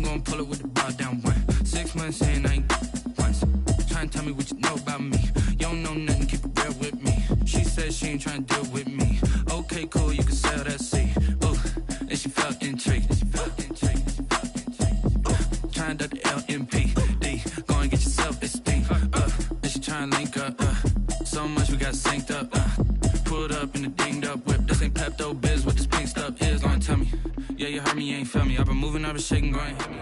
gonna pull it with the ball down one. 6 months in, I ain't once. Trying to tell me what you know about me. You don't know nothing, keep it real with me. She said she ain't trying to deal with me. Okay, cool, you can sell that seat. Ooh, and she felt intrigued. Trying to the LMPD. Go and get yourself esteemed. And she trying to link up. So much we got synced up. Pulled up in the dinged up whip. This ain't Pepto Biz, what this pink stuff is. Long tell me. Yeah, you heard me, you ain't felt me. I've been moving, I've been shaking, go and hit me.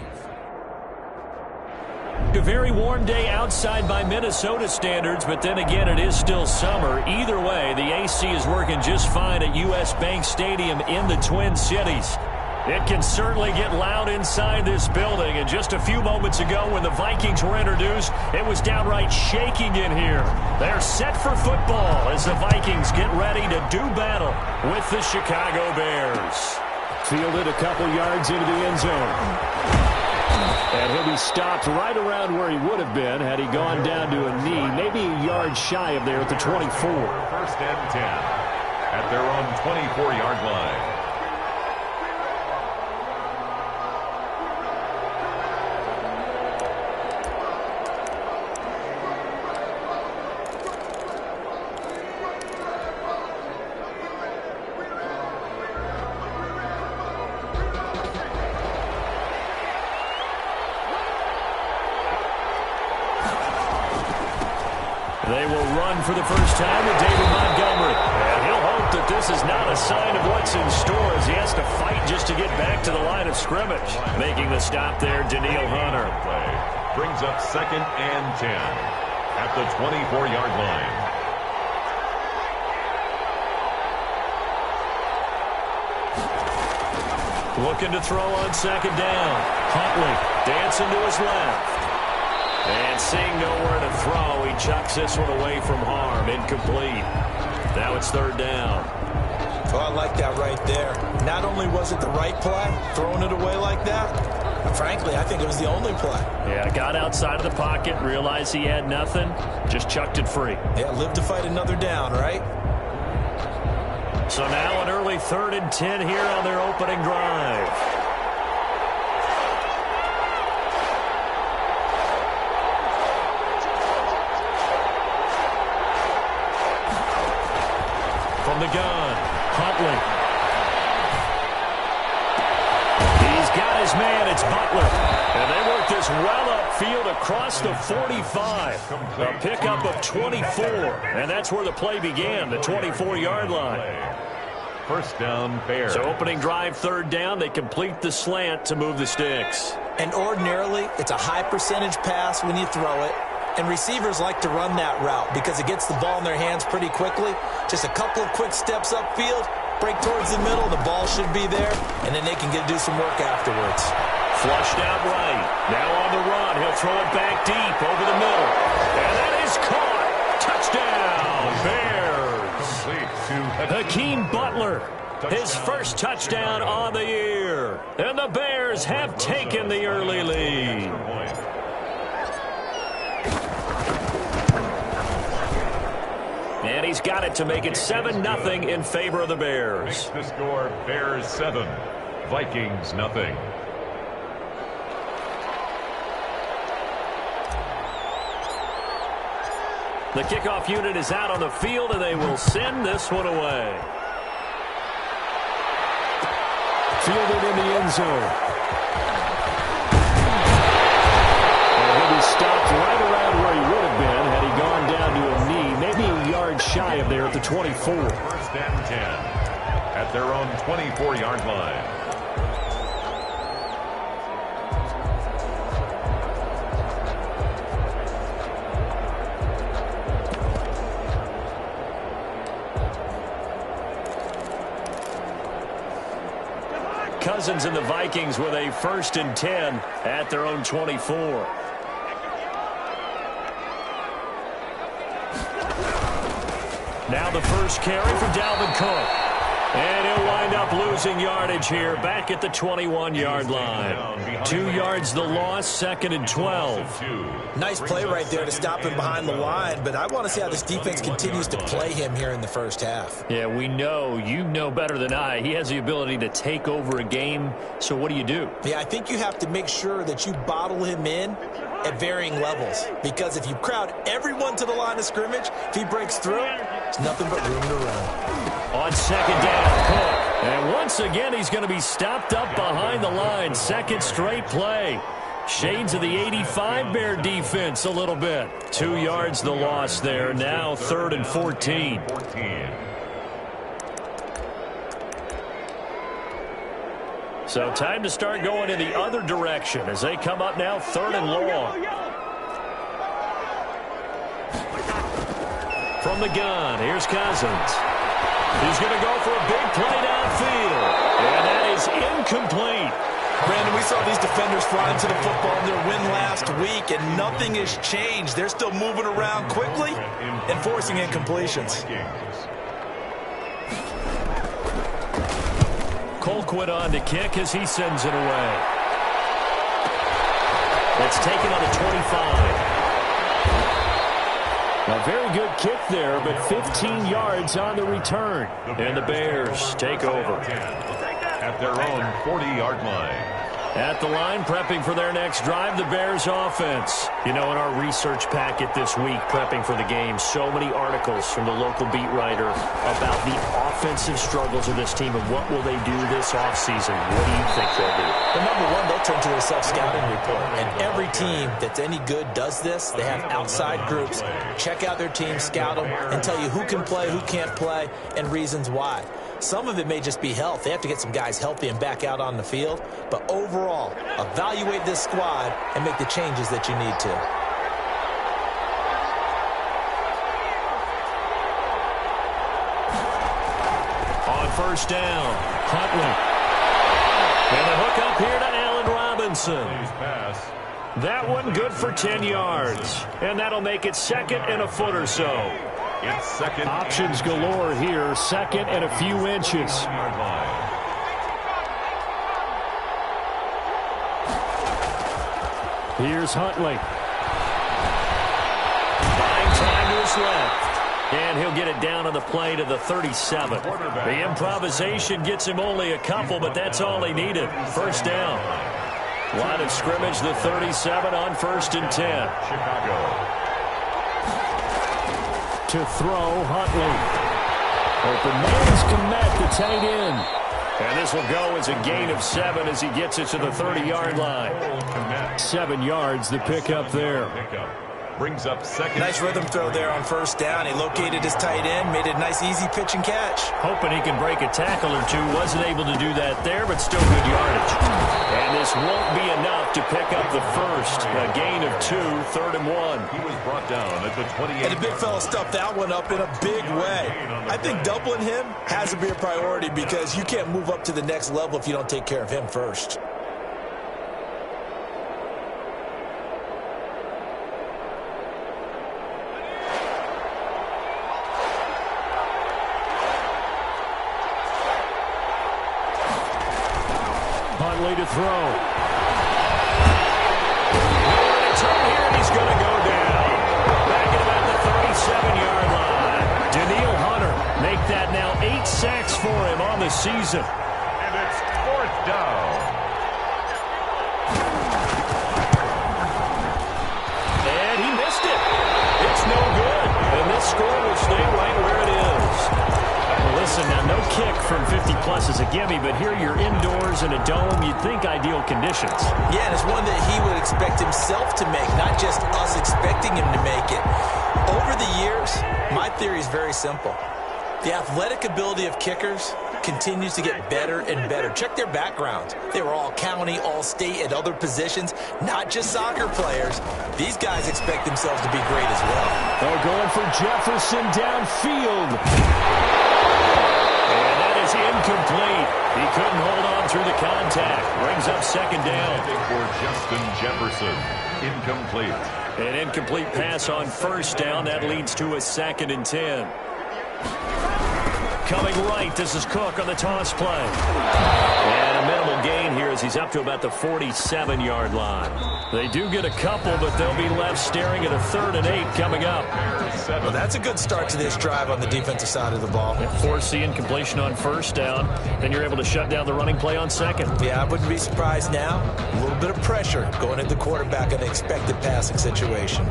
A very warm day outside by Minnesota standards, but then again, it is still summer. Either way, the AC is working just fine at U.S. Bank Stadium in the Twin Cities. It can certainly get loud inside this building, and just a few moments ago when the Vikings were introduced, it was downright shaking in here. They're set for football as the Vikings get ready to do battle with the Chicago Bears. Fielded a couple yards into the end zone. And he'll be stopped right around where he would have been had he gone down to a knee, maybe a yard shy of there at the 24. First and 10 at their own 24-yard line. They will run for the first time with David Montgomery. And he'll hope that this is not a sign of what's in store as he has to fight just to get back to the line of scrimmage. Making the stop there, Daniil Hunter. Brings up second and 10 at the 24-yard line. Looking to throw on second down. Huntley dancing to his left. And seeing nowhere to throw, he chucks this one away from harm. Incomplete. Now it's third down. Well, I like that right there. Not only was it the right play, throwing it away like that, but frankly, I think it was the only play. Yeah, got outside of the pocket, realized he had nothing, just chucked it free. Yeah, live to fight another down, right? So now an early 3rd and 10 here on their opening drive. From the gun, Huntley. He's got his man, it's Butler. And they work this well upfield across the 45. A pickup of 24. And that's where the play began, the 24-yard line. First down, Bears. So opening drive, third down, they complete the slant to move the sticks. And ordinarily, it's a high percentage pass when you throw it. And receivers like to run that route because it gets the ball in their hands pretty quickly. Just a couple of quick steps upfield, break towards the middle, the ball should be there, and then they can do some work afterwards. Flushed out right. Now on the run, he'll throw it back deep over the middle. And that is caught. Touchdown, Bears. Hakeem Butler, his first touchdown on the year. And the Bears have taken the early lead. And he's got it to make it 7-0 in favor of the Bears. Makes the score Bears 7, Vikings 0. The kickoff unit is out on the field, and they will send this one away. Fielded in the end zone. And he'll be stopped right around where he would have been had he gone down to a knee, maybe a yard shy of there at the 24. First and 10 at their own 24-yard line. Cousins and the Vikings with a 1st and 10 at their own 24. Now the first carry for Dalvin Cook. And he'll wind up losing yardage here back at the 21-yard line. 2 yards the loss, 2nd and 12. Nice play right there to stop him behind the line, but I want to see how this defense continues to play him here in the first half. Yeah, we know. You know better than I. He has the ability to take over a game, so what do? Yeah, I think you have to make sure that you bottle him in at varying levels, because if you crowd everyone to the line of scrimmage, if he breaks through, there's nothing but room to run. On 2nd down, Cook. And once again, he's going to be stopped up behind the line. 2nd straight play. Shades of the 85 Bear defense a little bit. 2 yards the loss there. Now 3rd and 14. So time to start going in the other direction as they come up now 3rd and long. From the gun, here's Cousins. He's going to go for a big play downfield. And that is incomplete. Brandon, we saw these defenders fly into the football in their win last week, and nothing has changed. They're still moving around quickly and forcing incompletions. Colquitt on to kick as he sends it away. That's taken on the 25. A very good kick there, but 15 yards on the return. And the Bears take over. At their own 40-yard line. At the line, prepping for their next drive, the Bears offense. You know, in our research packet this week, prepping for the game, so many articles from the local beat writer about the offensive struggles of this team and what will they do this offseason. What do you think they'll do? Well, number one, they'll turn to their self-scouting report. And every team that's any good does this. They have outside groups. Check out their team, scout them, and tell you who can play, who can't play, and reasons why. Some of it may just be health. They have to get some guys healthy and back out on the field. But overall, evaluate this squad and make the changes that you need to. On 1st down, Huntley. And a hook up here to Allen Robinson. That one good for 10 yards. And that'll make it 2nd and a foot or so. It's 2nd. Options galore here. 2nd and a few inches. Here's Huntley. Buying time to his left. And he'll get it down on the play to the 37. The improvisation gets him only a couple, but that's all he needed. 1st down. Line of scrimmage, the 37 on 1st and 10. Chicago. To throw, Huntley. Open man's Komet, the tight end. And this will go as a gain of 7 as he gets it to the 30-yard line. 7 yards, the pickup there. Brings up 2nd. Nice rhythm throw there on 1st down. He located his tight end, made it a nice, easy pitch and catch. Hoping he can break a tackle or two. Wasn't able to do that there, but still good yardage. And this won't be enough to pick up the first. A gain of 2, 3rd and 1. He was brought down at the 28. And the big fella stuffed that one up in a big way. I think doubling him has to be a priority because you can't move up to the next level if you don't take care of him first. Huntley to throw. Turn here, and he's going to go down. Back at about the 37-yard line. Daniil Hunter make that now 8 sacks for him on the season. And it's 4th down. And he missed it. It's no good. And this score will stay right where it is. Listen, now no kick from 50-plus is a gimme, but here you're indoors in a dome. You'd think ideal conditions. Yeah, and it's one that he would expect himself to make, not just us expecting him to make it. Over the years, my theory is very simple. The athletic ability of kickers continues to get better and better. Check their backgrounds. They were all county, all state at other positions, not just soccer players. These guys expect themselves to be great as well. They're going for Jefferson downfield. Incomplete. He couldn't hold on through the contact. Brings up 2nd down. For Justin Jefferson. Incomplete. An incomplete pass on 1st down. That leads to a 2nd and 10. Coming right, this is Cook on the toss play. And a minimal gain here as he's up to about the 47-yard line. They do get a couple, but they'll be left staring at a 3rd and 8 coming up. Well, that's a good start to this drive on the defensive side of the ball. Force the incompletion on 1st down. Then you're able to shut down the running play on 2nd. Yeah, I wouldn't be surprised now. A little bit of pressure going at the quarterback in an expected passing situation.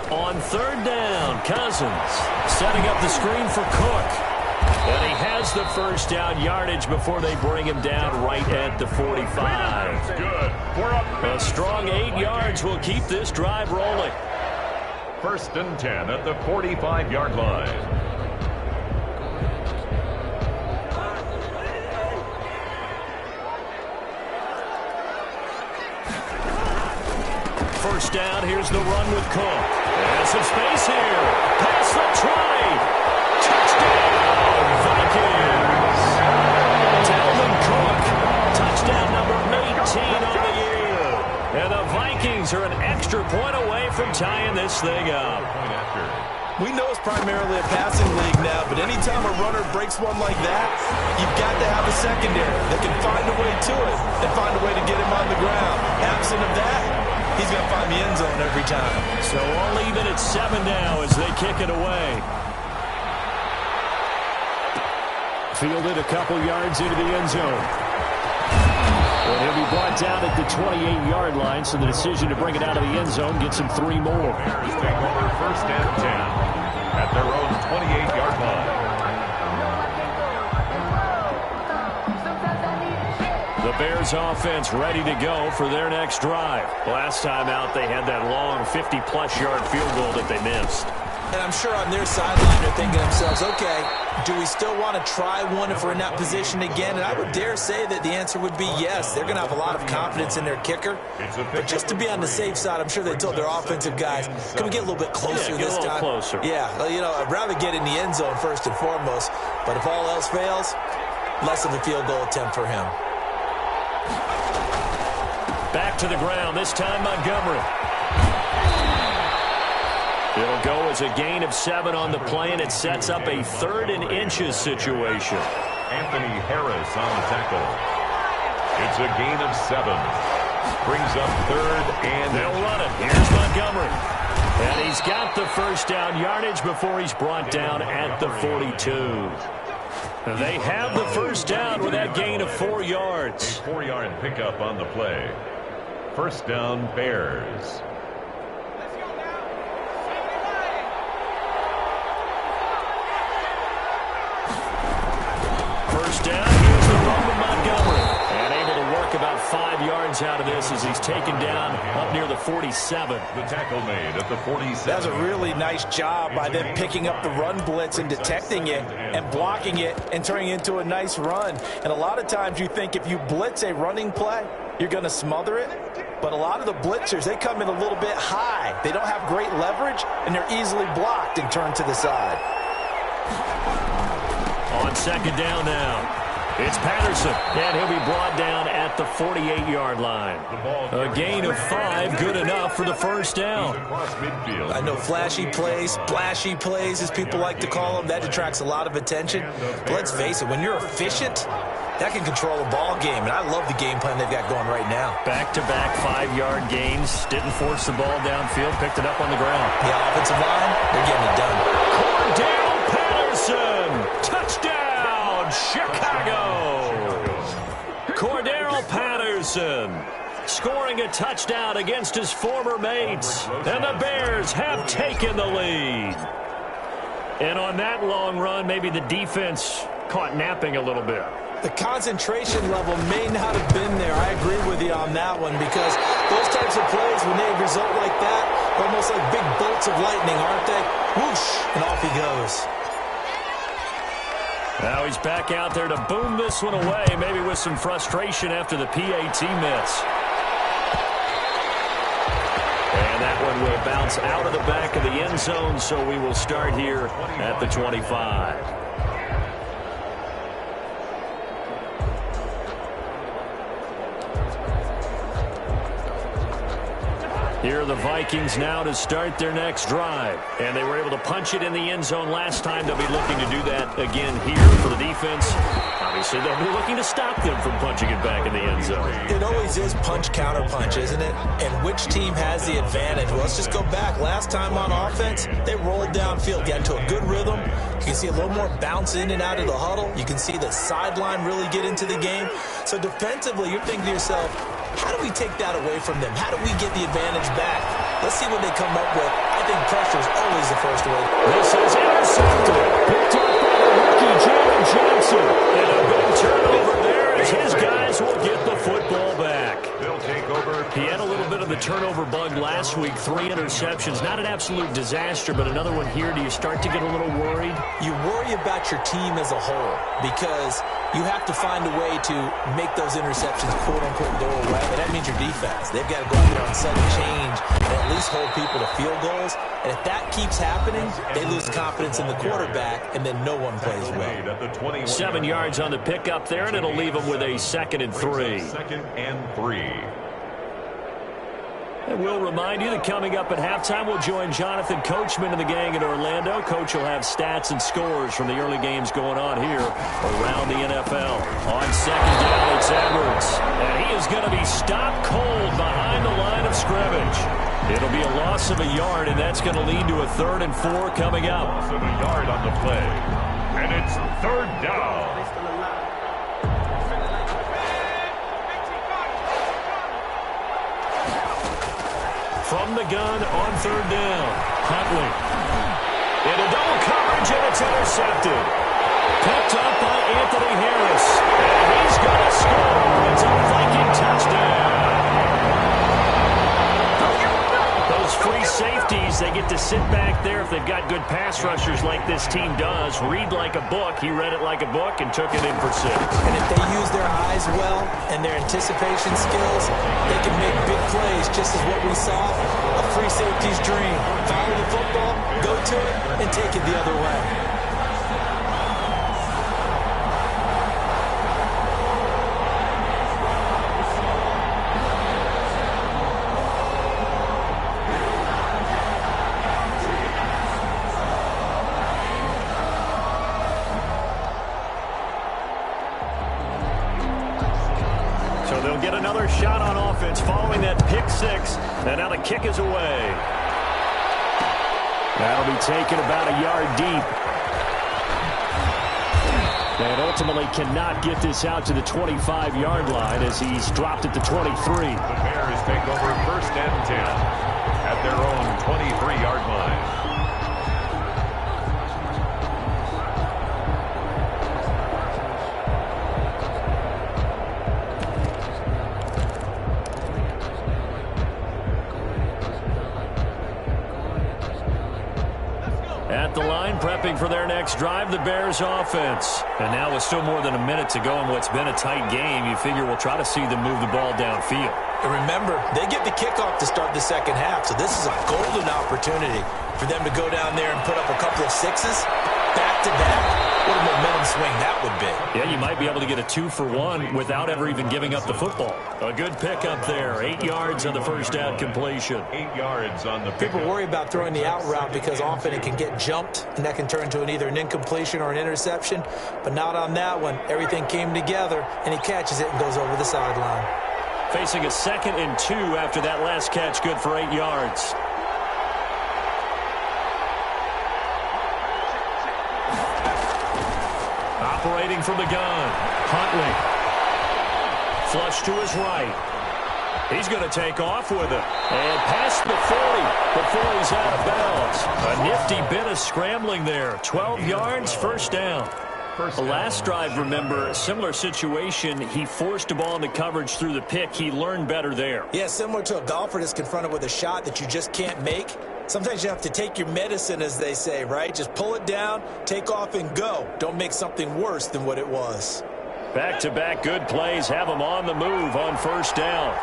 On 3rd down, Cousins setting up the screen for Cook. And he has the 1st down yardage before they bring him down right at the 45. Good. A strong 8 yards will keep this drive rolling. 1st and 10 at the 45-yard line. First down, here's the run with Cook. There's some space here. Pass the try. Touchdown, Vikings. Dalvin Cook, touchdown number 18 on the year. And the Vikings are an extra point away from tying this thing up. We know it's primarily a passing league now, but anytime a runner breaks one like that, you've got to have a secondary that can find a way to it and find a way to get him on the ground. Absent of that, he's going to find the end zone every time. So all even at 7 now as they kick it away. Fielded a couple yards into the end zone. And he'll be brought down at the 28-yard line, so the decision to bring it out of the end zone gets him 3 more. Bears take over 1st and 10 at their own 28-yard line. The Bears offense ready to go for their next drive. Last time out, they had that long 50-plus yard field goal that they missed. And I'm sure on their sideline they're thinking to themselves, okay, do we still want to try one if we're in that position again? And I would dare say that the answer would be yes. They're going to have a lot of confidence in their kicker. But just to be on the safe side, I'm sure they told their offensive guys, can we get a little bit closer this time? Closer. Yeah, you know, I'd rather get in the end zone first and foremost. But if all else fails, less of a field goal attempt for him. Back to the ground, this time Montgomery. It'll go as a gain of 7 on the play, and it sets up a 3rd and inches situation. Anthony Harris on the tackle. It's a gain of 7. Brings up 3rd and they'll run it. Here's Montgomery. And he's got the 1st down yardage before he's brought down at the 42. They have the 1st down with that gain of 4 yards. A 4-yard pickup on the play. 1st down, Bears. First down, here's the run with Montgomery. And able to work about 5 yards out of this as he's taken down up near the 47. The tackle made at the 47. That was a really nice job by them picking up the run blitz and detecting it and blocking it and turning it into a nice run. And a lot of times you think if you blitz a running play, you're going to smother it. But a lot of the blitzers, they come in a little bit high. They don't have great leverage, and they're easily blocked and turned to the side. On 2nd down now. It's Patterson, and he'll be brought down at the 48-yard line. A gain of 5, good enough for the 1st down. I know flashy plays, splashy plays, as people like to call them, that attracts a lot of attention. But let's face it, when you're efficient, that can control a ball game, and I love the game plan they've got going right now. Back-to-back 5-yard gains, didn't force the ball downfield, picked it up on the ground. The offensive line, they're getting it done. Cordell Patterson, touchdown, Chicago. Cordell Patterson scoring a touchdown against his former mates, and the Bears have taken the lead. And on that long run, maybe the defense caught napping a little bit. The concentration level may not have been there. I agree with you on that one, because those types of plays, when they result like that, are almost like big bolts of lightning, aren't they? Whoosh, and off he goes. Now he's back out there to boom this one away, maybe with some frustration after the PAT miss. And that one will bounce out of the back of the end zone, so we will start here at the 25. Here are the Vikings now to start their next drive. And they were able to punch it in the end zone last time. They'll be looking to do that again here for the defense. Obviously, they'll be looking to stop them from punching it back in the end zone. It always is punch-counter-punch, isn't it? And which team has the advantage? Well, let's just go back. Last time on offense, they rolled downfield, got into a good rhythm. You can see a little more bounce in and out of the huddle. You can see the sideline really get into the game. So defensively, you're thinking to yourself, how do we take that away from them? How do we get the advantage back? Let's see what they come up with. I think pressure is always the first way. This is intercepted. Picked up by the rookie, Jalen Johnson. And a big turnover there as his guys will get the football back. They'll take over. He had a little bit of the turnover bug last week. 3 interceptions. Not an absolute disaster, but another one here. Do you start to get a little worried? You worry about your team as a whole because you have to find a way to make those interceptions, quote-unquote, go away. And that means your defense. They've got to go out there on sudden change and at least hold people to field goals. And if that keeps happening, they lose confidence in the quarterback, and then no one plays well. 7 yards on the pickup there, and it'll leave them with a 2nd and 3. 2nd and 3. And we'll remind you that coming up at halftime, we'll join Jonathan Coachman and the gang in Orlando. Coach will have stats and scores from the early games going on here around the NFL. On 2nd down, it's Edwards. And he is going to be stopped cold behind the line of scrimmage. It'll be a loss of a yard, and that's going to lead to a 3rd and 4 coming up. Loss of a yard on the play. And it's 3rd down. From the gun on 3rd down, Huntley. Into double coverage, and it's intercepted. Picked up by Anthony Harris. And he's going to score. It's a Viking touchdown. Those free safeties, they get to sit back there if they've got good pass rushers like this team does. Read like a book. He read it like a book and took it in for 6. And if they use their eyes well and their anticipation skills, they can make big plays, just as what we saw, a free safety's dream. Follow the football, go to it, and take it the other way. Shot on offense following that pick 6, and now the kick is away. That'll be taken about a yard deep. And ultimately cannot get this out to the 25-yard line as he's dropped at the 23. The Bears take over 1st and 10 at their own 23-yard line. The line prepping for their next drive, the Bears offense. And now with still more than a minute to go in what's been a tight game, you figure we'll try to see them move the ball downfield. And remember, they get the kickoff to start the 2nd half, so this is a golden opportunity for them to go down there and put up a couple of 6s back-to-back. What a momentum swing that would be. Yeah, you might be able to get a 2-for-1 without ever even giving up the football. A good pickup there. 8 yards on the 1st down completion. 8 yards on the pickup. People worry about throwing the out route because often it can get jumped, and that can turn into either an incompletion or an interception. But not on that one. Everything came together, and he catches it and goes over the sideline. Facing a 2nd and 2 after that last catch, good for 8 yards. Operating from the gun, Huntley. Flush to his right. He's going to take off with it. And past the 40 before he's out of bounds. A nifty bit of scrambling there. 12 yards, 1st down. The last drive, remember, similar situation. He forced a ball into coverage through the pick. He learned better there. Yeah, similar to a golfer that's confronted with a shot that you just can't make. Sometimes you have to take your medicine, as they say, right? Just pull it down, take off, and go. Don't make something worse than what it was. Back-to-back good plays have him on the move on 1st down.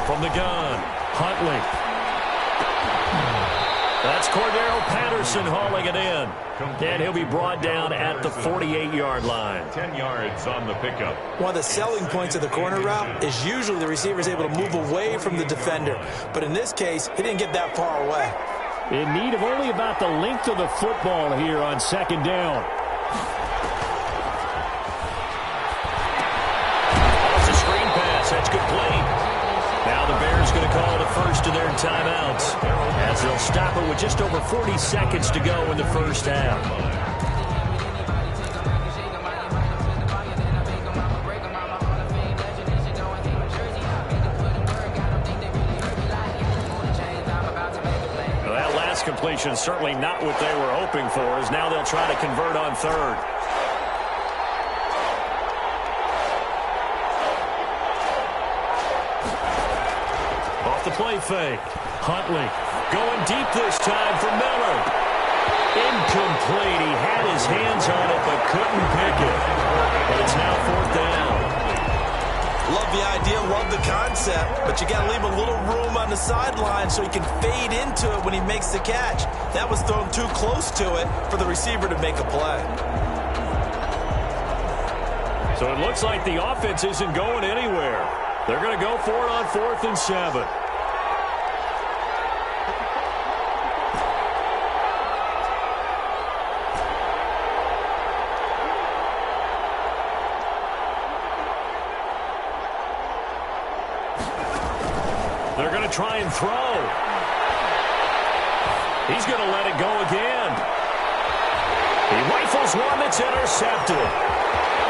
From the gun, Huntley. That's Cordero Patterson hauling it in. And he'll be brought down at the 48-yard line. 10 yards on the pickup. One of the selling points of the corner route is usually the receiver is able to move away from the defender. But in this case, he didn't get that far away. In need of only about the length of the football here on second down. That's a screen pass. That's complete. Now the Bears going to call the first of their timeouts as they'll stop it with just over 40 seconds to go in the first half. Well, that last completion is certainly not what they were hoping for, as now they'll try to convert on third. The play fake. Huntley going deep this time for Miller. Incomplete. He had his hands on it but couldn't pick it. But it's now fourth down. Love the idea, love the concept, but you got to leave a little room on the sideline so he can fade into it when he makes the catch. That was thrown too close to it for the receiver to make a play. So it looks like the offense isn't going anywhere. They're going to go for it on 4th and 7. They're going to try and throw. He's going to let it go again. He rifles one that's intercepted.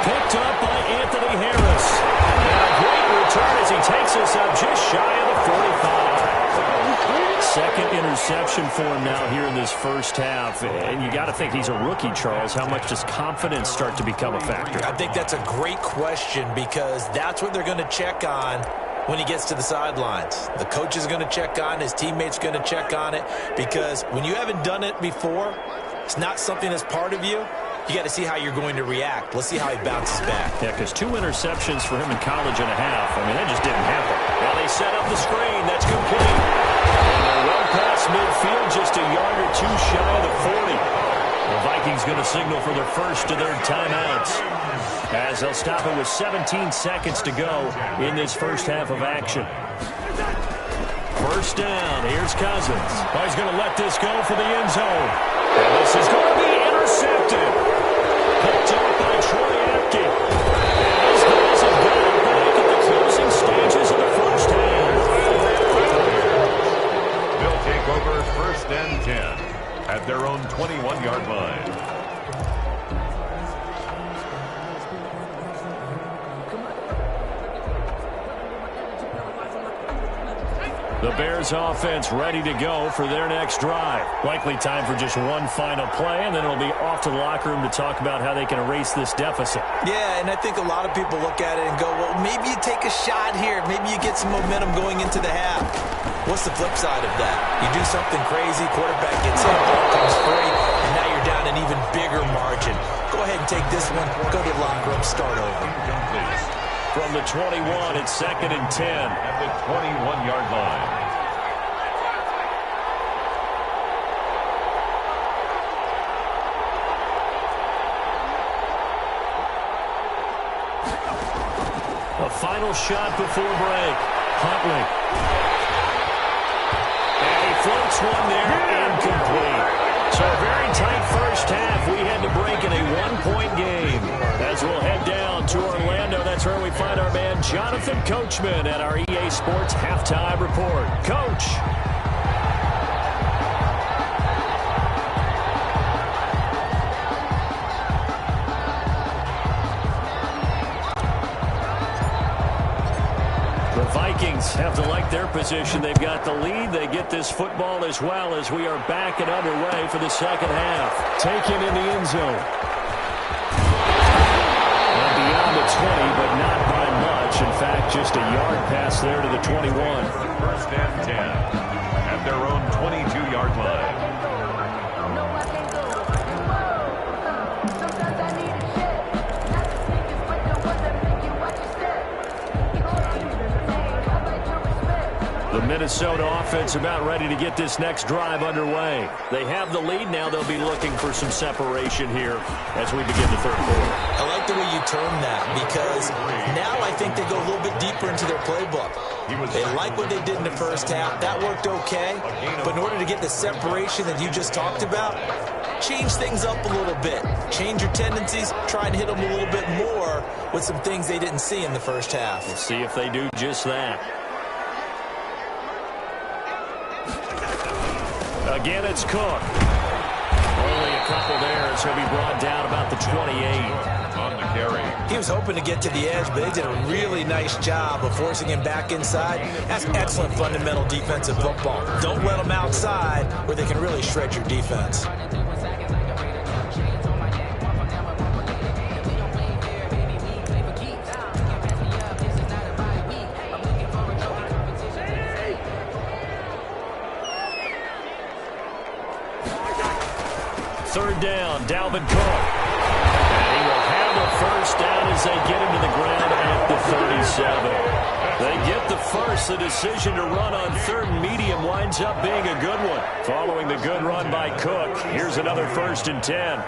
Picked up by Anthony Harris. And a great return as he takes us up just shy of the 45. Second interception for him now here in this first half. And you got to think he's a rookie, Charles. How much does confidence start to become a factor? I think that's a great question because that's what they're going to check on when he gets to the sidelines. The coach is going to check on, his teammates going to check on it, because when you haven't done it before, it's not something that's part of you. You got to see how you're going to react. Let's see how he bounces back. Yeah, because 2 interceptions for him in college and a half. I mean, that just didn't happen. Now they set up the screen. That's complete. And they're well past midfield, just a yard or two shy of the 40. The Vikings going to signal for their first of their timeouts, as they'll stop it with 17 seconds to go in this first half of action. First down. Here's Cousins. Oh, he's going to let this go for the end zone. And this is going to be intercepted. Picked up by Troy Apke. And these guys have got it back at the closing stages of the first half. They'll take over 1st and 10 at their own 21-yard line. The Bears offense ready to go for their next drive. Likely time for just one final play, and then it'll be off to the locker room to talk about how they can erase this deficit. Yeah, and I think a lot of people look at it and go, well, maybe you take a shot here. Maybe you get some momentum going into the half. What's the flip side of that? You do something crazy, quarterback gets hit, ball comes free, and now you're down an even bigger margin. Go ahead and take this one, go to the locker room, start over. From the 21, it's 2nd and 10. At the 21-yard line. A final shot before break. Huntley. And he floats one there, incomplete. So a very tight first half. We had to break in a one-point game. As we'll head down to Orlando, that's where we find our man Jonathan Coachman at our EA Sports Halftime Report. Coach. The Vikings have to like their position. They've got the lead. They get this football as well as we are back and underway for the second half. Taken in the end zone. And beyond the 20, but not by much. In fact, just a yard pass there to the 21. 1st and 10 at their own 22-yard line. The Minnesota offense about ready to get this next drive underway. They have the lead now. They'll be looking for some separation here as we begin the third quarter. I like the way you term that, because now I think they go a little bit deeper into their playbook. They like what they did in the first half. That worked okay. But in order to get the separation that you just talked about, change things up a little bit. Change your tendencies. Try and hit them a little bit more with some things they didn't see in the first half. We'll see if they do just that. Again, it's Cook. Only a couple there as he'll be brought down about the 28. On the carry. He was hoping to get to the edge, but they did a really nice job of forcing him back inside. That's excellent fundamental defensive football. Don't let them outside where they can really shred your defense. Third down, Dalvin Cook. And he will have the first down as they get him to the ground at the 37. They get the first. The decision to run on third and medium winds up being a good one. Following the good run by Cook, here's another 1st and 10.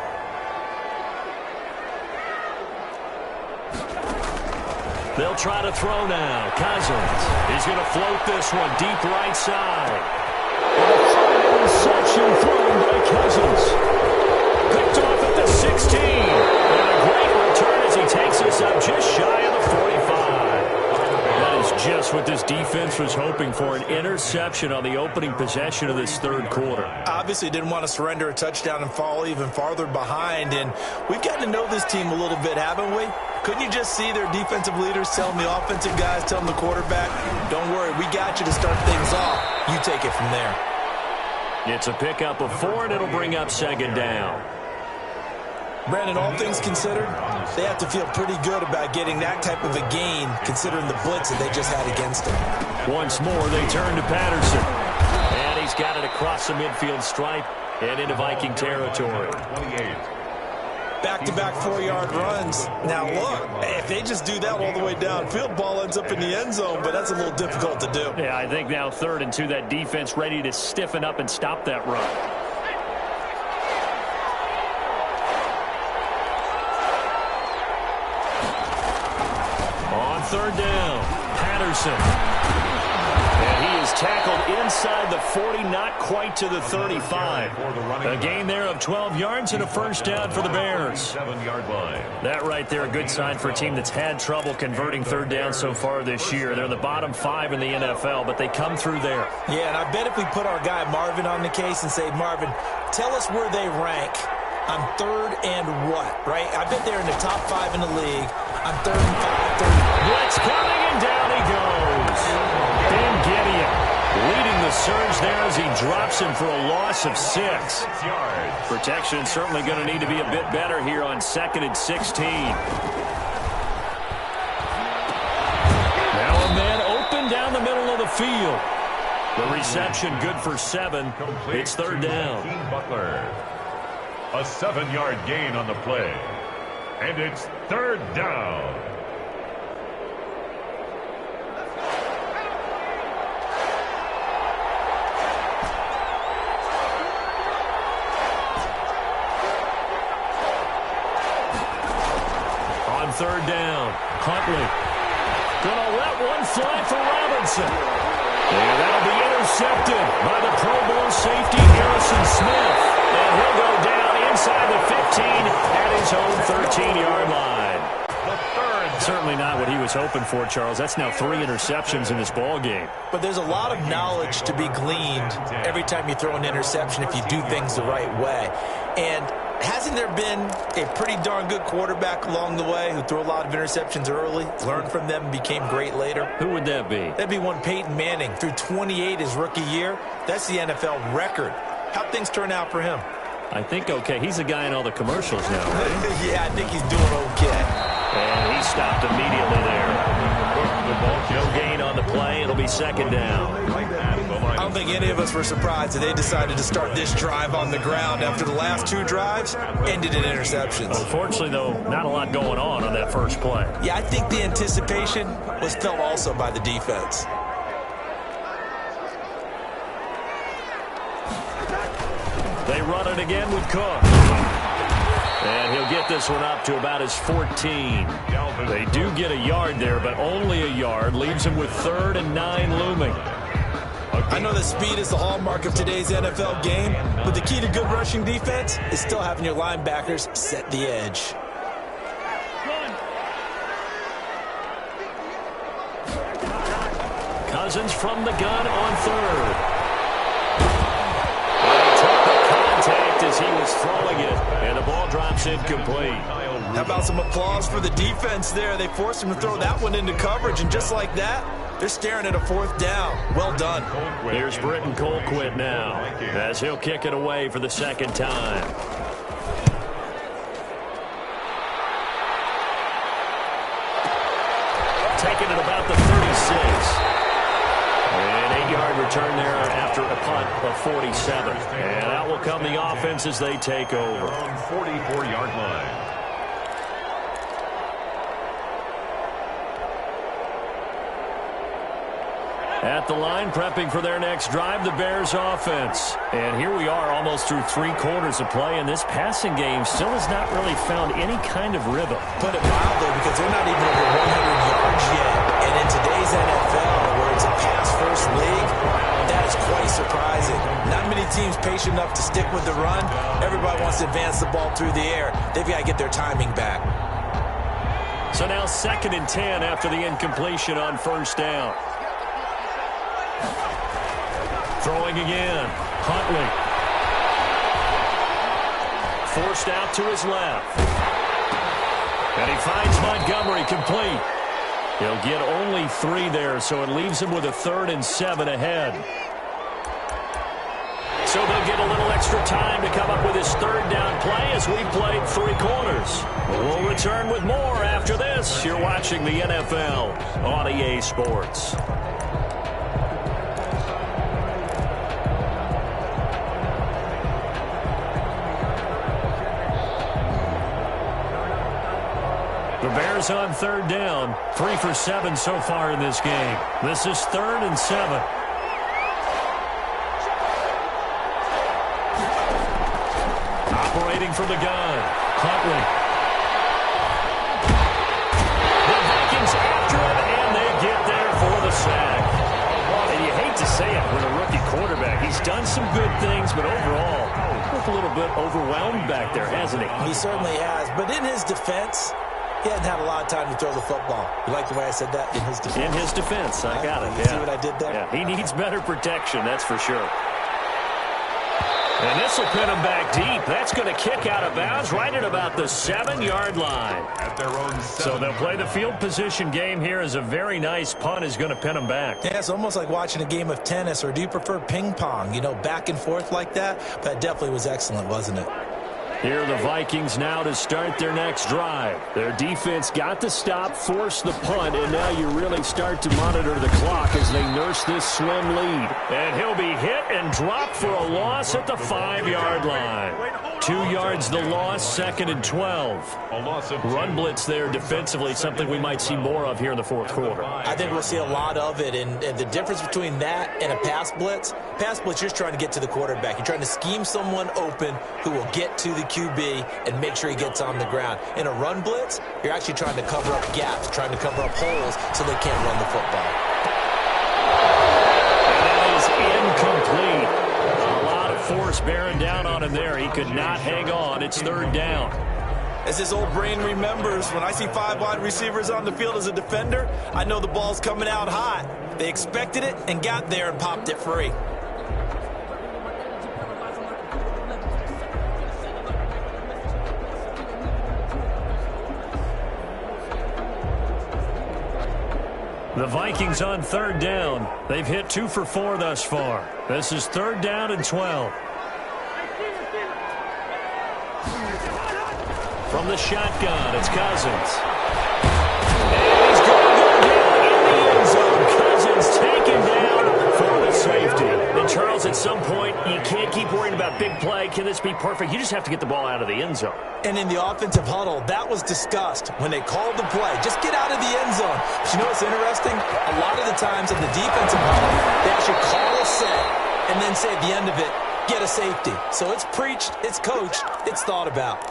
They'll try to throw now. Cousins. He's going to float this one deep right side. Interception thrown by Cousins. Picked off at the 16. And a great return as he takes us up just shy of the 45. That is just what this defense was hoping for, an interception on the opening possession of this third quarter. Obviously didn't want to surrender a touchdown and fall even farther behind. And we've gotten to know this team a little bit, haven't we? Couldn't you just see their defensive leaders telling the offensive guys, telling the quarterback, don't worry, we got you to start things off. You take it from there. It's a pickup of 4, and it'll bring up 2nd down. Brandon, all things considered, they have to feel pretty good about getting that type of a gain, considering the blitz that they just had against them. Once more, they turn to Patterson. And he's got it across the midfield stripe and into Viking territory. 28. Back-to-back 4-yard runs. Now, look, if they just do that all the way downfield, ball ends up in the end zone, but that's a little difficult to do. Yeah, I think now 3rd and 2, that defense ready to stiffen up and stop that run. On 3rd down, Patterson. And he is tackled inside the 40, not quite to the 35. A gain there of 12 yards and a 1st down for the Bears. 7-yard line. That right there, a good sign for a team that's had trouble converting 3rd down so far this year. They're in the bottom 5 in the NFL, but they come through there. Yeah, and I bet if we put our guy Marvin on the case and say, Marvin, tell us where they rank on 3rd and what, right? I bet they're in the top 5 in the league on 3rd and 5, 3rd. Blitz coming, and down he goes. Ben Gideon leading the surge there as he drops him for a loss of 6. 6 yards. Protection certainly going to need to be a bit better here on 2nd and 16. Now a man open down the middle of the field. The reception good for 7. It's 3rd down. Butler. A 7-yard gain on the play. And it's 3rd down. On 3rd down, Huntley. Gonna let one fly for Robinson. And that'll be intercepted by the Pro Bowl safety Harrison Smith. And he'll go down inside the 15 at his own 13-yard line. Certainly not what he was hoping for, Charles. That's now 3 interceptions in this ball game. But there's a lot of knowledge to be gleaned every time you throw an interception if you do things the right way. And hasn't there been a pretty darn good quarterback along the way who threw a lot of interceptions early, learned from them, and became great later? Who would that be? That'd be one Peyton Manning. Threw 28 his rookie year. That's the NFL record. How'd things turn out for him? I think okay. He's a guy in all the commercials now, right? Yeah, I think he's doing okay. And he stopped immediately there. No gain on the play. It'll be 2nd down. I don't think any of us were surprised that they decided to start this drive on the ground after the last 2 drives ended in interceptions. Unfortunately, though, not a lot going on that first play. Yeah, I think the anticipation was felt also by the defense. They run it again with Cook. And he'll get this one up to about his 14. They do get a yard there, but only a yard. Leaves him with 3rd and 9 looming. I know that speed is the hallmark of today's NFL game, but the key to good rushing defense is still having your linebackers set the edge. Cousins from the gun on 3rd. And he took the contact as he was throwing it, and the ball drops incomplete. How about some applause for the defense there? They forced him to throw that one into coverage, and just like that, they're staring at a 4th down. Well done. Here's Britton Colquitt now, as he'll kick it away for the 2nd time. Taking it about the 36. An 8-yard return there after a punt of 47. And out will come the offense as they take over. 44-yard line. At the line, prepping for their next drive, the Bears offense. And here we are almost through 3 quarters of play, and this passing game still has not really found any kind of rhythm. Put it mildly, because they're not even over 100 yards yet. And in today's NFL, where it's a pass-first league, that is quite surprising. Not many teams patient enough to stick with the run. Everybody wants to advance the ball through the air. They've got to get their timing back. So now 2nd and 10 after the incompletion on 1st down. Throwing again. Huntley. Forced out to his left. And he finds Montgomery complete. He'll get only 3 there, so it leaves him with a 3rd and 7 ahead. So they'll get a little extra time to come up with his 3rd down play as we played 3 quarters. We'll return with more after this. You're watching the NFL on EA Sports. The Bears on 3rd down, 3 for 7 so far in this game. This is 3rd and 7. Operating from the gun, Huntley. The Vikings after him, and they get there for the sack. And you hate to say it with a rookie quarterback. He's done some good things, but overall, looked a little bit overwhelmed back there, hasn't he? He certainly has, but in his defense, he hadn't had a lot of time to throw the football. You like the way I said that? In his defense. In his defense, I got it. You see what I did there? Yeah, he needs better protection, that's for sure. And this will pin him back deep. That's going to kick out of bounds right at about the 7-yard line. At their own 7. So they'll play the field position game here as a very nice punt is going to pin him back. Yeah, it's almost like watching a game of tennis, or do you prefer ping pong? You know, back and forth like that? But that definitely was excellent, wasn't it? Here are the Vikings now to start their next drive. Their defense got the stop, forced the punt, and now you really start to monitor the clock as they nurse this slim lead. And he'll be hit and dropped for a loss at the 5-yard line. 2 yards the loss, 2nd and 12. A loss of 2. Run blitz there defensively, something we might see more of here in the 4th quarter. I think we'll see a lot of it, and the difference between that and a pass blitz, you're just trying to get to the quarterback. You're trying to scheme someone open who will get to the QB and make sure he gets on the ground. In a run blitz, you're actually trying to cover up gaps, trying to cover up holes so they can't run the football. And that is incomplete. A lot of force bearing down on him there. He could not hang on. It's 3rd down. As his old brain remembers, when I see 5 wide receivers on the field as a defender, I know the ball's coming out hot. They expected it and got there and popped it free. The Vikings on 3rd down. They've hit 2 for 4 thus far. This is 3rd down and 12. From the shotgun, it's Cousins. And he's going to go down in the end zone. Cousins taken down for the safety. And Charles, at some point, you can't keep worrying about big play. Can this be perfect? You just have to get the ball out of the end zone. And in the offensive huddle, that was discussed when they called the play. Just get out of the end zone. But you know what's interesting? A lot of the times in the defensive huddle, they actually call a set and then say at the end of it, get a safety. So it's preached, it's coached, it's thought about.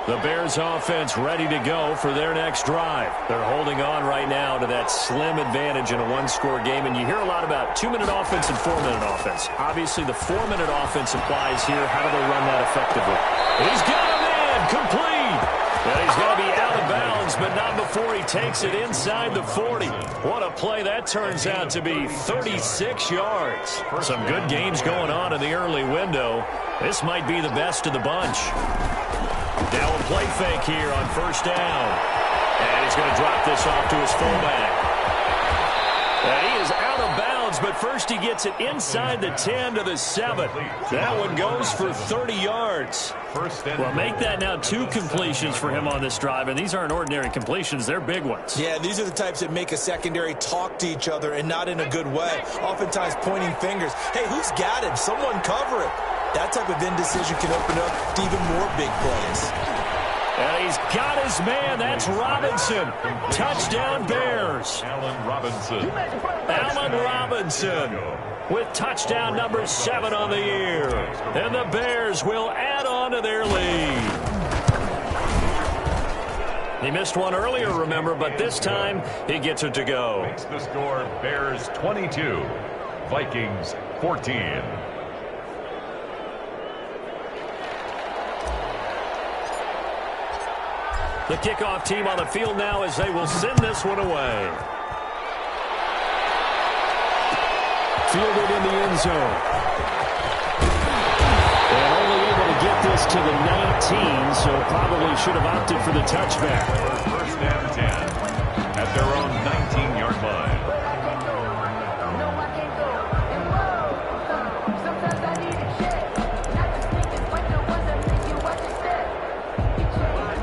The Bears offense ready to go for their next drive. They're holding on right now to that slim advantage in a one-score game, and you hear a lot about 2-minute offense and 4-minute offense. Obviously, the 4-minute offense applies here. How do they run that effectively? He's got a man complete. And he's going to be out of bounds, but not before he takes it inside the 40. What a play that turns out to be, 36 yards. Some good games going on in the early window. This might be the best of the bunch. Now a play fake here on first down. And he's going to drop this off to his fullback. And he is out of bounds, but first he gets it inside the 10 to the 7. That one goes for 30 yards. Well, make that now 2 completions for him on this drive, and these aren't ordinary completions. They're big ones. Yeah, these are the types that make a secondary talk to each other and not in a good way. Oftentimes pointing fingers. Hey, who's got him? Someone cover it. That type of indecision can open up to even more big plays. And he's got his man. That's Robinson. Touchdown, Bears. Allen Robinson. Allen Robinson with touchdown number 7 on the year. And the Bears will add on to their lead. He missed one earlier, remember, but this time he gets it to go. Makes the score Bears 22, Vikings 14. The kickoff team on the field now as they will send this one away. Fielded in the end zone. And only able to get this to the 19, so probably should have opted for the touchback. First and 10 at their own 19-yard line.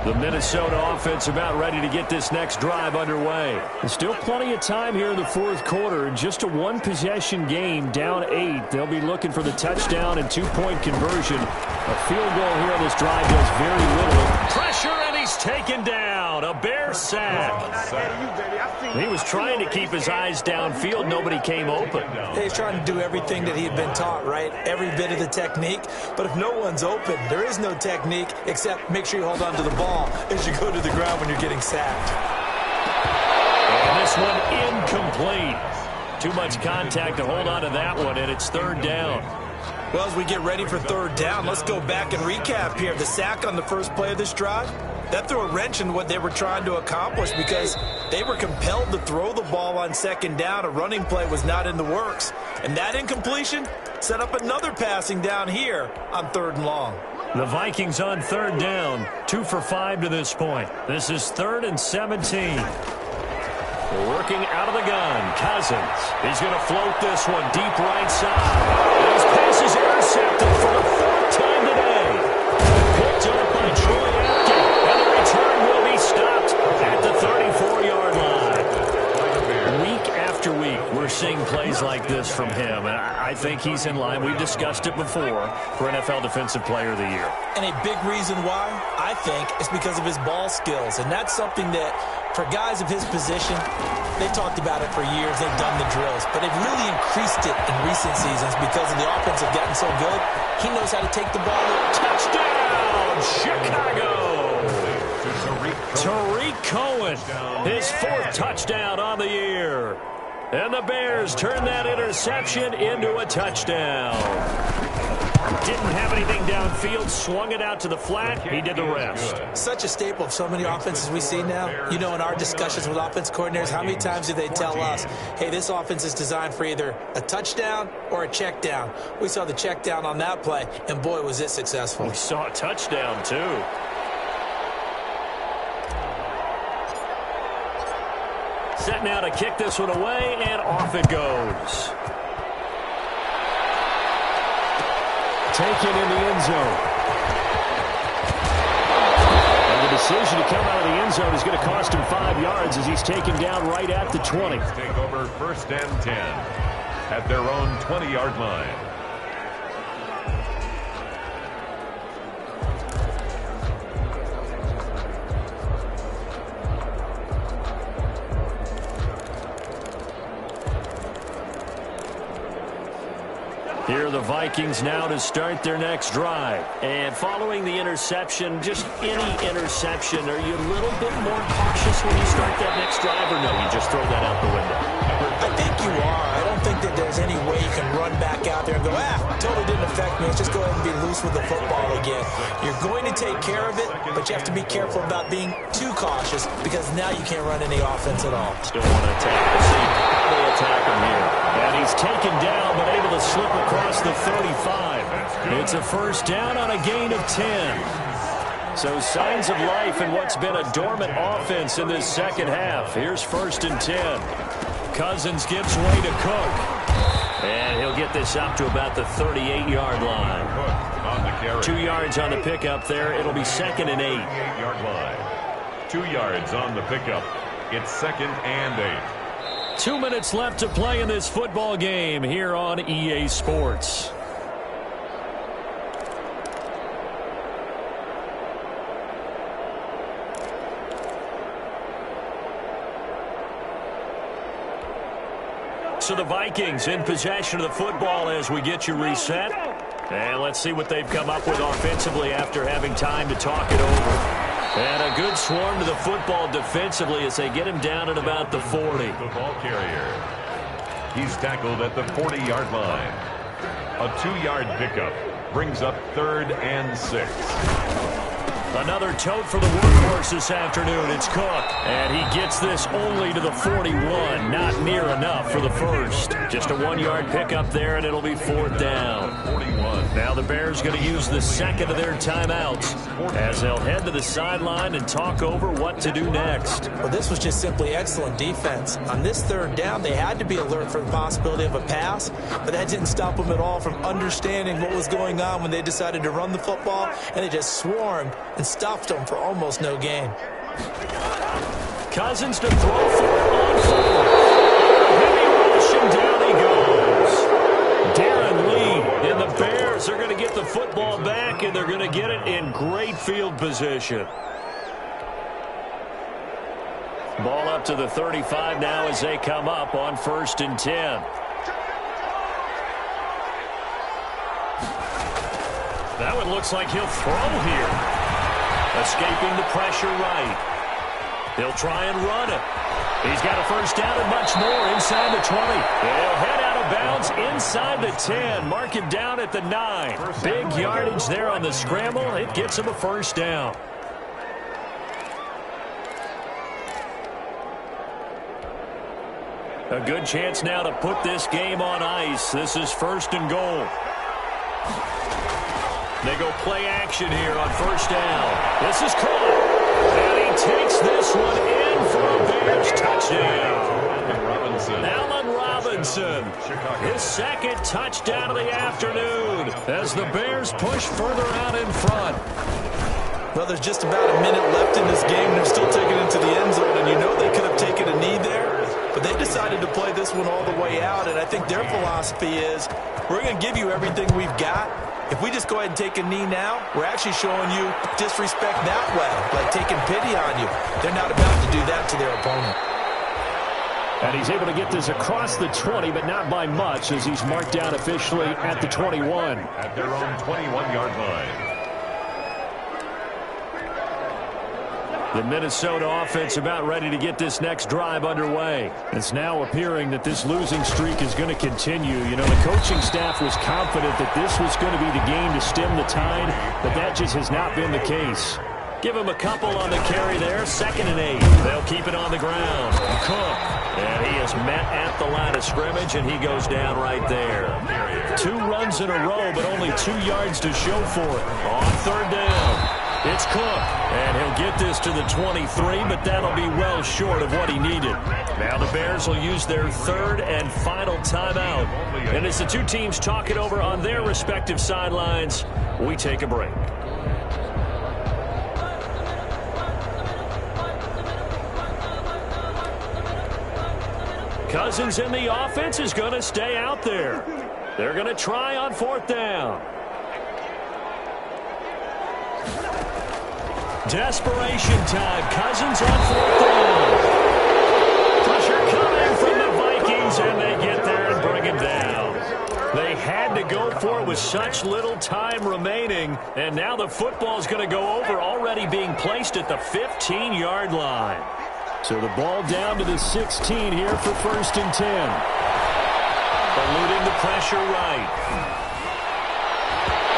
The Minnesota offense about ready to get this next drive underway. There's still plenty of time here in the fourth quarter. Just a one-possession game, down 8. They'll be looking for the touchdown and 2-point conversion. A field goal here on this drive does very little. Pressure, and he's taken down. A Bear sack. He was trying to keep his eyes downfield. Nobody came open. He's trying to do everything that he had been taught, right? Every bit of the technique. But if no one's open, there is no technique except make sure you hold on to the ball as you go to the ground when you're getting sacked. And this one incomplete. Too much contact to hold on to that one, and it's third down. Well, as we get ready for third down, let's go back and recap here. The sack on the first play of this drive, that threw a wrench in what they were trying to accomplish because they were compelled to throw the ball on second down. A running play was not in the works. And that incompletion set up another passing down here on third and long. The Vikings on third down, 2 for 5 to this point. This is 3rd and 17. Working out of the gun, Cousins. He's going to float this one deep right side. His pass is intercepted for the 4th time today. Picked up by Troy Apke, and the return will be stopped at the 34-yard line. Week after week, we're seeing plays like this from him, and I think he's in line. We've discussed it before for NFL Defensive Player of the Year. And a big reason why, I think, is because of his ball skills. And that's something that, for guys of his position, they've talked about it for years. They've done the drills. But they've really increased it in recent seasons because of the offense have gotten so good. He knows how to take the ball. Touchdown, Chicago! Tariq Cohen, his 4th touchdown on the year. And the Bears turn that interception into a touchdown. Didn't have anything downfield, swung it out to the flat. He did the rest. Such a staple of so many offenses we see now. You know, in our discussions with offense coordinators, how many times do they tell us, hey, this offense is designed for either a touchdown or a check down. We saw the check down on that play, and boy, was it successful. We saw a touchdown, too. Set now to kick this one away, and off it goes. Taken in the end zone. And the decision to come out of the end zone is going to cost him 5 yards as he's taken down right at the 20. Take over 1st and 10 at their own 20-yard line. Here are the Vikings now to start their next drive. And following the interception, just any interception, are you a little bit more cautious when you start that next drive, or no, you just throw that out the window? I think you are. I don't think that there's any way you can run back out there and go, totally didn't affect me. Let's just go ahead and be loose with the football again. You're going to take care of it, but you have to be careful about being too cautious because now you can't run any offense at all. Still want to attack the seat. How they attack him here. And he's taken down, but able to slip across the 35. It's a first down on a gain of 10. So signs of life in what's been a dormant offense in this second half. Here's 1st and 10. Cousins gives way to Cook. And he'll get this up to about the 38-yard line. 2 yards on the pickup there. It'll be 2nd and 8. 38-yard line. 2 yards on the pickup. It's 2nd and 8. 2 minutes left to play in this football game here on EA Sports. So the Vikings in possession of the football as we get you reset. And let's see what they've come up with offensively after having time to talk it over. And a good swarm to the football defensively as they get him down at about the 40. The ball carrier. He's tackled at the 40-yard line. A 2-yard pickup brings up 3rd and 6. Another tote for the workhorse this afternoon. It's Cook. And he gets this only to the 41. Not near enough for the first. Just a 1-yard pickup there, and it'll be 4th down. 41. Now the Bears going to use the second of their timeouts as they'll head to the sideline and talk over what to do next. Well, this was just simply excellent defense. On this 3rd down, they had to be alert for the possibility of a pass, but that didn't stop them at all from understanding what was going on when they decided to run the football, and they just swarmed and stuffed them for almost no gain. Cousins to throw for on 4. Heavy rushing, down he goes. Darren Lee and the Bears are going to get the football back, and they're going to get it in great field position. Ball up to the 35 now as they come up on 1st and 10. That one looks like he'll throw here. Escaping the pressure right. He'll try and run it. He's got a first down and much more inside the 20. They'll head out of bounds inside the 10. Mark him down at the 9. Big yardage there on the scramble. It gets him a first down. A good chance now to put this game on ice. This is 1st and goal. They go play action here on 1st down. This is caught. And he takes this one in for a Bears touchdown. Allen Robinson. His 2nd touchdown of the afternoon as the Bears push further out in front. Well, there's just about a minute left in this game, and they're still taking it to the end zone, and you know they could have taken a knee there. But they decided to play this one all the way out, and I think their philosophy is, we're going to give you everything we've got. If we just go ahead and take a knee now, we're actually showing you disrespect that way, like taking pity on you. They're not about to do that to their opponent. And he's able to get this across the 20, but not by much, as he's marked down officially at the 21. At their own 21-yard line. The Minnesota offense about ready to get this next drive underway. It's now appearing that this losing streak is going to continue. You know, the coaching staff was confident that this was going to be the game to stem the tide, but that just has not been the case. Give him a couple on the carry there. 2nd and 8. They'll keep it on the ground. Cook. And he is met at the line of scrimmage, and he goes down right there. 2 runs in a row, but only 2 yards to show for it. On 3rd down. It's Cook, and he'll get this to the 23, but that'll be well short of what he needed. Now the Bears will use their 3rd and final timeout. And as the two teams talk it over on their respective sidelines, we take a break. Cousins in the offense is going to stay out there. They're going to try on 4th down. Desperation time. Cousins on 4th down. Pressure coming from the Vikings, and they get there and bring him down. They had to go for it with such little time remaining, and now the football is going to go over, already being placed at the 15-yard line. So the ball down to the 16 here for 1st and 10. Eluding the pressure right.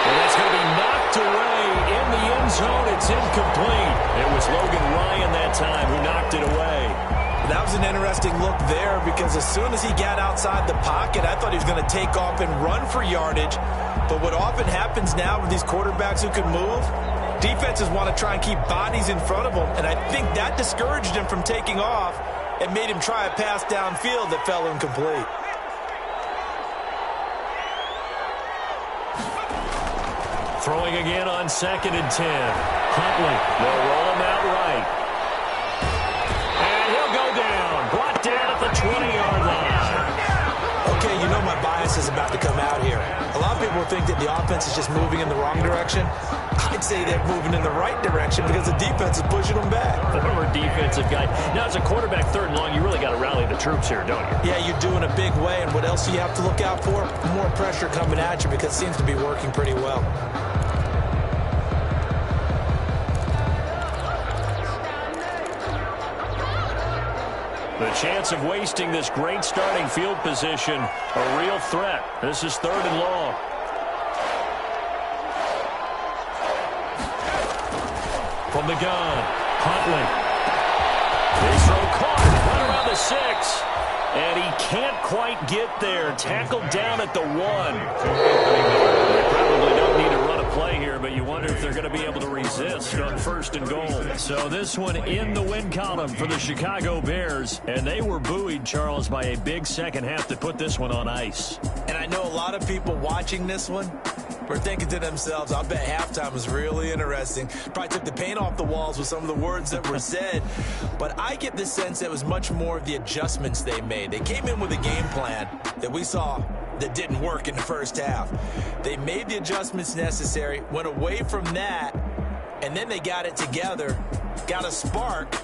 And that's going to be knocked away in the end zone. It's incomplete. It was Logan Ryan that time who knocked it away. That was an interesting look there because as soon as he got outside the pocket, I thought he was going to take off and run for yardage. But what often happens now with these quarterbacks who can move, defenses want to try and keep bodies in front of them. And I think that discouraged him from taking off and made him try a pass downfield that fell incomplete. Throwing again on 2nd and 10. Huntley will roll him out right. And he'll go down. Brought down at the 20-yard line. Okay, you know my bias is about to come out here. A lot of people think that the offense is just moving in the wrong direction. I'd say they're moving in the right direction because the defense is pushing them back. Former defensive guy. Now, as a quarterback 3rd and long, you really got to rally the troops here, don't you? Yeah, you do in a big way. And what else do you have to look out for? More pressure coming at you because it seems to be working pretty well. The chance of wasting this great starting field position, a real threat. This is 3rd and long. From the gun, Huntley. They throw caught, right around the 6. And he can't quite get there. Tackled down at the 1. They probably don't need to run a play here, but you wonder if they're going to be able to resist on 1st and goal. So this one in the win column for the Chicago Bears. And they were buoyed, Charles, by a big second half that put this one on ice. And I know a lot of people watching this one were thinking to themselves, I bet halftime was really interesting. Probably took the paint off the walls with some of the words that were said. But I get the sense it was much more of the adjustments they made. They came in with a game plan that we saw that didn't work in the first half. They made the adjustments necessary, went away from that, and then they got it together, got a spark,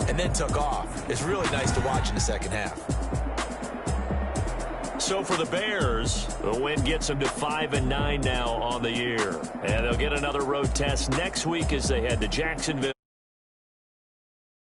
and then took off. It's really nice to watch in the second half. So for the Bears, the win gets them to 5-9 now on the year. And they'll get another road test next week as they head to Jacksonville.